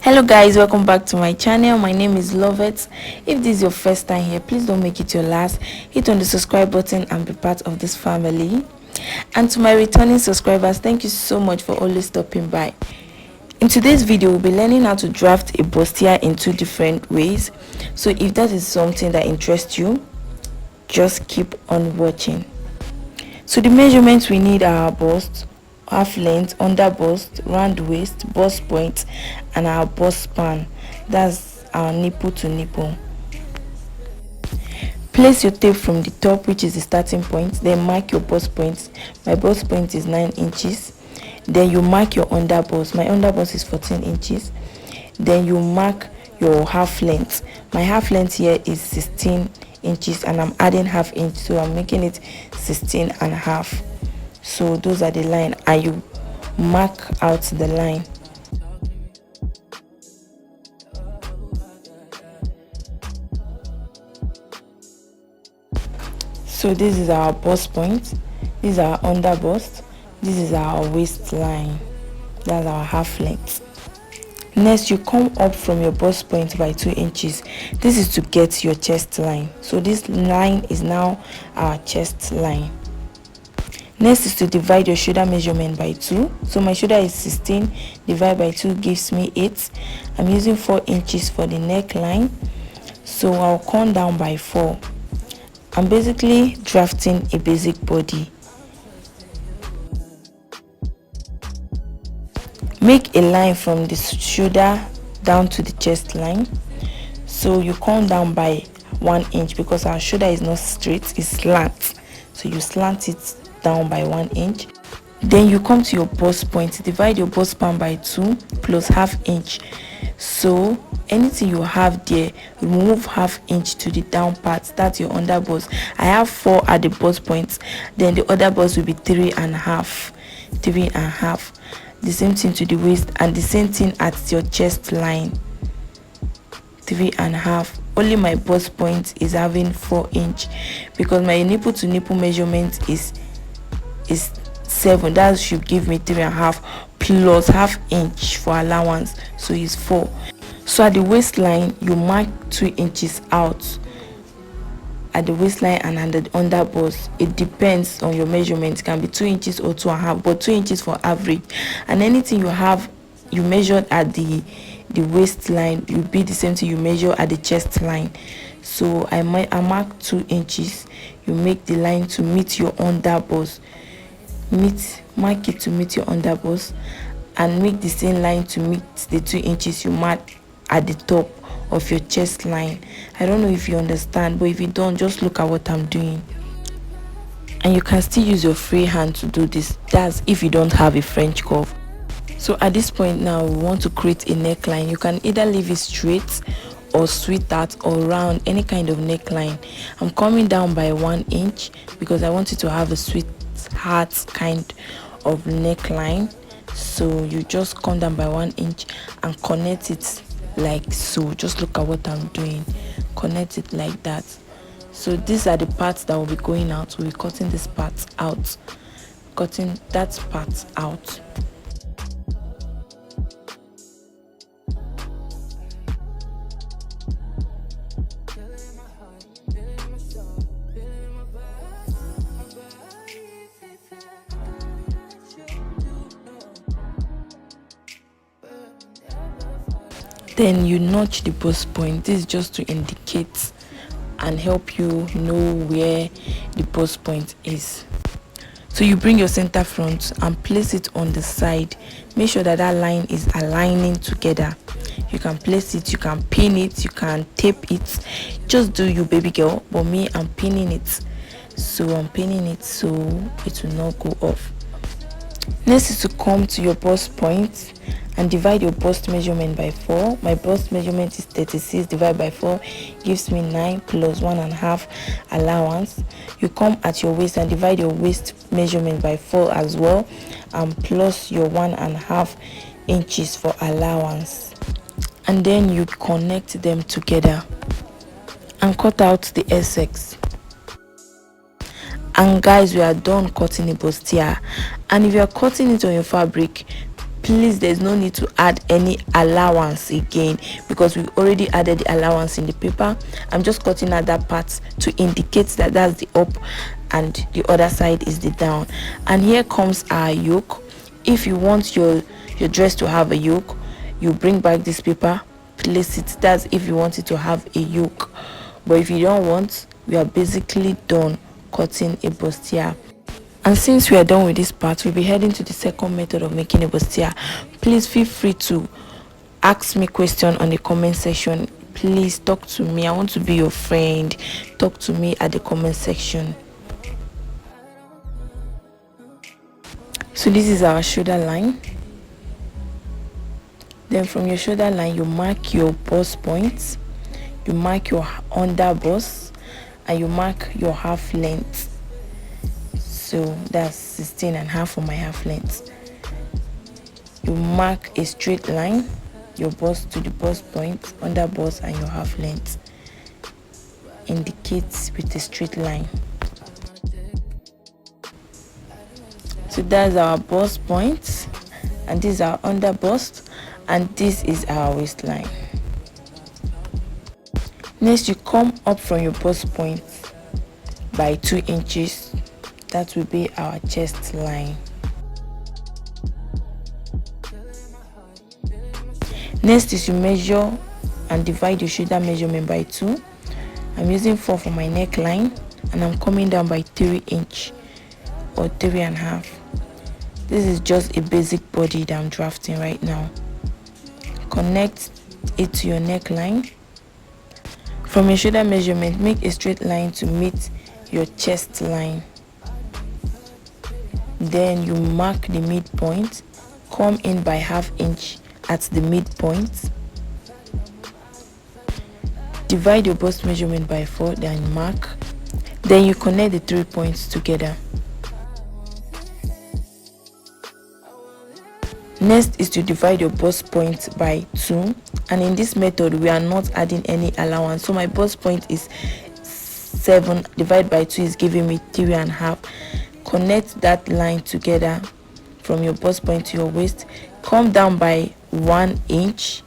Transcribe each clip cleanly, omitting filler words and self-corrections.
Hello guys, welcome back to my channel. My name is Lovett. If this is your first time here, please don't make it your last. Hit on the subscribe button and be part of this family. And to my returning subscribers, thank you so much for always stopping by. In today's video, we'll be learning how to draft a bustier in two different ways. So if that is something that interests you, just keep on watching. So the measurements we need are our bust, half length, under bust, round waist, bust point, and our bust span. That's our nipple to nipple. Place your tape from the top, which is the starting point, then mark your bust point. My bust point is 9 inches. Then you mark your under bust. My under bust is 14 inches. Then you mark your half length. My half length here is 16 inches and I'm adding half inch, so I'm making it 16 and a half. So those are the line, and you mark out the line. So this is our bust point, this is our under bust, this is our waistline, that's our half length. Next, you come up from your bust point by 2 inches. This is to get your chest line. So this line is now our chest line. Next is to divide your shoulder measurement by 2. So my shoulder is 16, divided by 2 gives me 8. I'm using 4 inches for the neckline, so I'll come down by 4. I'm basically drafting a basic body. Make a line from the shoulder down to the chest line. So you come down by 1 inch because our shoulder is not straight, it's slant. So you slant it down by 1 inch. Then you come to your bust point, divide your bust span by 2 plus half inch. So anything you have there, remove half inch to the down part. That's your under bust. I have 4 at the bust point, then the other bust will be 3.5. The same thing to the waist, and the same thing at your chest line, 3.5. Only my bust point is having 4 inch because my nipple to nipple measurement is 7. That should give me 3.5 plus half inch for allowance, so it's 4. So at the waistline, you mark 2 inches out at the waistline and at the under bust. It depends on your measurement. It can be 2 inches or 2.5, but 2 inches for average. And anything you have, you measured at the waistline, will be the same thing you measure at the chest line. So I mark 2 inches. You make the line to meet your under bust. Mark it to meet your under bust, and make the same line to meet the 2 inches you mark at the top of your chest line. I don't know if you understand, but if you don't, just look at what I'm doing. And you can still use your free hand to do this. That's if you don't have a French curve. So at this point now, we want to create a neckline. You can either leave it straight or sweetheart or round, any kind of neckline. I'm coming down by 1 inch because I want it to have a sweetheart kind of neckline. So you just come down by 1 inch and connect it like so. Just look at what I'm doing. Connect it like that. So these are the parts that will be going out. We'll be cutting this part out, cutting that part out. Then you notch the bust point. This is just to indicate and help you know where the bust point is. So you bring your center front and place it on the side. Make sure that that line is aligning together. You can place it, you can pin it, you can tape it. Just do you, baby girl. But me, I'm pinning it. So I'm pinning it so it will not go off. Next is to come to your bust point and divide your bust measurement by 4. My bust measurement is 36 divided by 4 gives me 9 plus 1.5 allowance. You come at your waist and divide your waist measurement by 4 as well, and plus your 1.5 inches for allowance. And then you connect them together and cut out the Essex. And guys, we are done cutting a bustier. And if you are cutting it on your fabric, Please, there's no need to add any allowance again because we already added the allowance in the paper. I'm just cutting out that part to indicate that that's the up and the other side is the down. And here comes our yoke. If you want your dress to have a yoke, you bring back this paper, place it. That's if you want it to have a yoke. But if you don't want, we are basically done cutting a bustier. And since we are done with this part, we'll be heading to the second method of making a bustier. Please feel free to ask me question on the comment section. Please talk to me. I want to be your friend. Talk to me at the comment section. So this is our shoulder line. Then from your shoulder line, you mark your bust points, you mark your under bust, and you mark your half length. So that's 16.5 for my half length. You mark a straight line, your bust to the bust point, under bust, and your half length. Indicates with a straight line. So that's our bust point, and this is our under bust, and this is our waistline. Next, you come up from your bust point by 2 inches. That will be our chest line. Next is you measure and divide your shoulder measurement by 2. I'm using 4 for my neckline, and I'm coming down by 3 inch or 3.5. This is just a basic body that I'm drafting right now. Connect it to your neckline. From your shoulder measurement, make a straight line to meet your chest line. Then you mark the midpoint, come in by ½ inch at the midpoint. Divide your bust measurement by 4, then mark. Then you connect the 3 points together. Next is to divide your bust point by 2, and in this method we are not adding any allowance. So my bust point is 7 divided by 2 is giving me 3.5. Connect that line together from your bust point to your waist. Come down by 1 inch,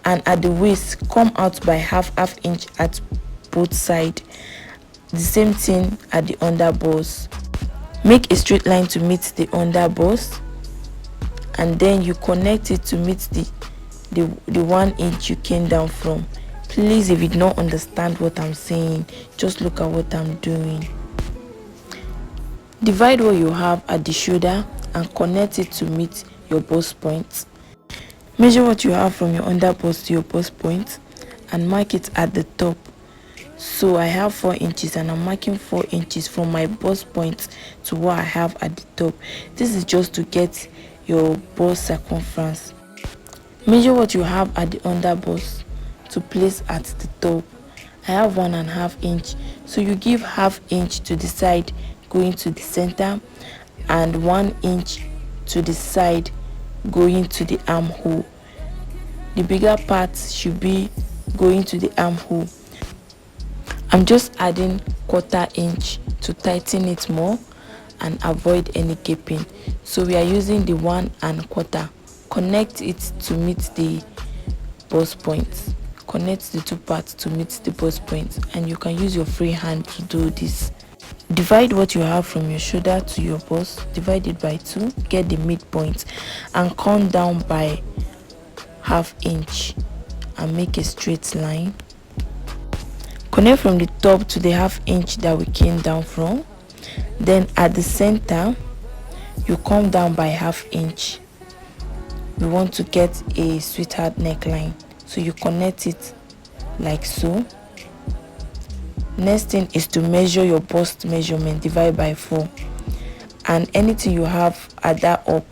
and at the waist come out by half inch at both sides. The same thing at the under bust. Make a straight line to meet the under bust, and then you connect it to meet the 1 inch you came down from. Please, if you don't understand what I'm saying, just look at what I'm doing. Divide what you have at the shoulder and connect it to meet your bust point. Measure what you have from your under bust to your bust point and mark it at the top. So I have 4 inches, and I'm marking 4 inches from my bust point to what I have at the top. This is just to get your bust circumference. Measure what you have at the under bust to place at the top. I have 1.5 inch, so you give ½ inch to the side going to the center, and 1 inch to the side going to the armhole. The bigger part should be going to the armhole. I'm just adding 1/4 inch to tighten it more and avoid any gaping. So we are using the 1 1/4. Connect it to meet the bust point. Connect the 2 parts to meet the bust point, and you can use your free hand to do this. Divide what you have from your shoulder to your bust, divide it by 2, get the midpoint, and come down by ½ inch and make a straight line. Connect from the top to the ½ inch that we came down from. Then at the center, you come down by ½ inch. We want to get a sweetheart neckline, so you connect it like so. Next thing is to measure your bust measurement, divide by 4, and anything you have at that up,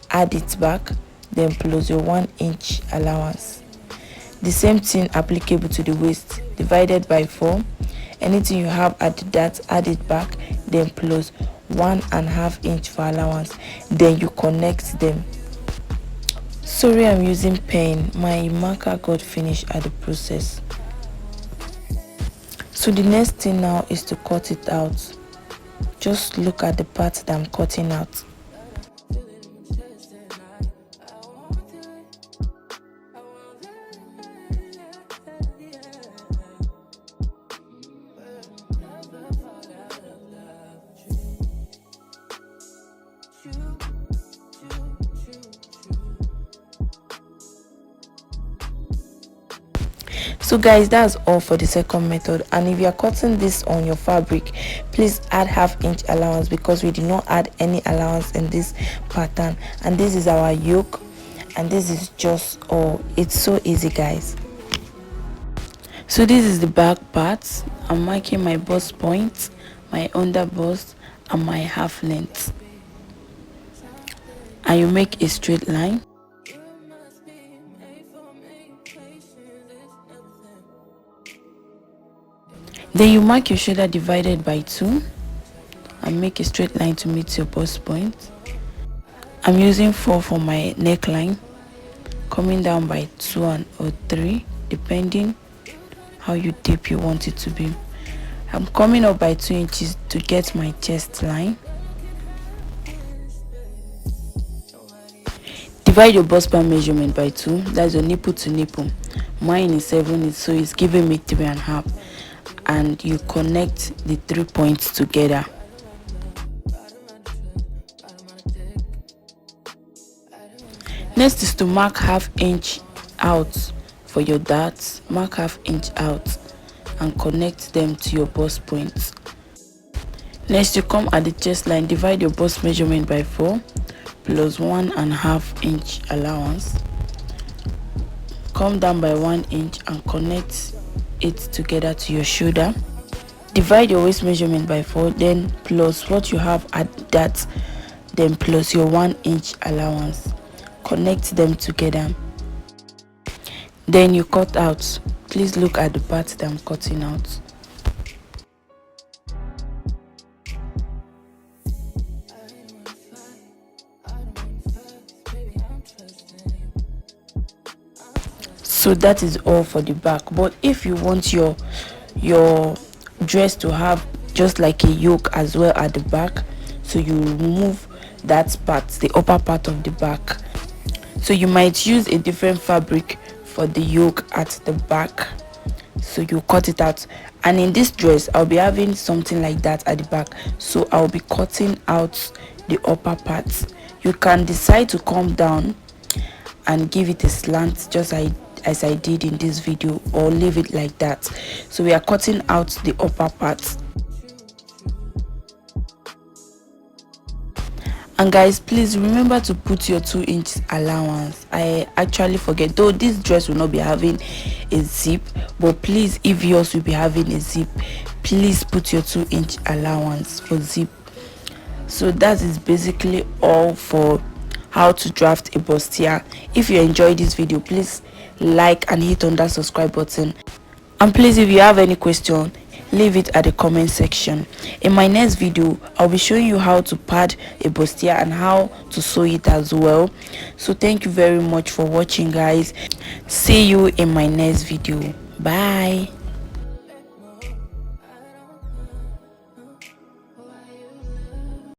add it back, then plus your 1 inch allowance. The same thing applicable to the waist, divided by 4, anything you have at that, add it back, then plus 1.5 inch for allowance. Then you connect them. Sorry, I'm using pen, my marker got finished at the process. So the next thing now is to cut it out. Just look at the part that I'm cutting out. So guys, that's all for the second method. And if you are cutting this on your fabric, please add half-inch allowance, because we did not add any allowance in this pattern. And this is our yoke, and this is just it's so easy, guys. So this is the back part. I'm marking my bust point, my under bust, and my half length, and you make a straight line. Then you mark your shoulder divided by 2 and make a straight line to meet your bust point. I'm using 4 for my neckline, coming down by 2 or 3 depending how you deep you want it to be. I'm coming up by 2 inches to get my chest line. Divide your bust band measurement by 2, that's your nipple to nipple. Mine is 7, so it's giving me 3.5, and you connect the 3 points together. Next is to mark half-inch out for your darts. Mark half-inch out and connect them to your bust points. Next, you come at the chest line, divide your bust measurement by 4 plus 1.5 inch allowance. Come down by 1 inch and connect it together to your shoulder. Divide your waist measurement by 4, then plus what you have at that, then plus your 1 inch allowance. Connect them together. Then you cut out. Please look at the part that I'm cutting out. So that is all for the back. But if you want your dress to have just like a yoke as well at the back, so you remove that part, the upper part of the back. So you might use a different fabric for the yoke at the back, so you cut it out. And in this dress I'll be having something like that at the back, so I'll be cutting out the upper part. You can decide to come down and give it a slant just as I did in this video, or leave it like that. So we are cutting out the upper part. And guys, please remember to put your 2 inch allowance. I actually forget, though this dress will not be having a zip, but please, if yours will be having a zip, please put your 2 inch allowance for zip. So that is basically all for how to draft a bustier. If you enjoyed this video, please like and hit on that subscribe button, and please, if you have any question, leave it at the comment section. In my next video, I'll be showing you how to pad a bustier and how to sew it as well. So thank you very much for watching, guys. See you in my next video. Bye.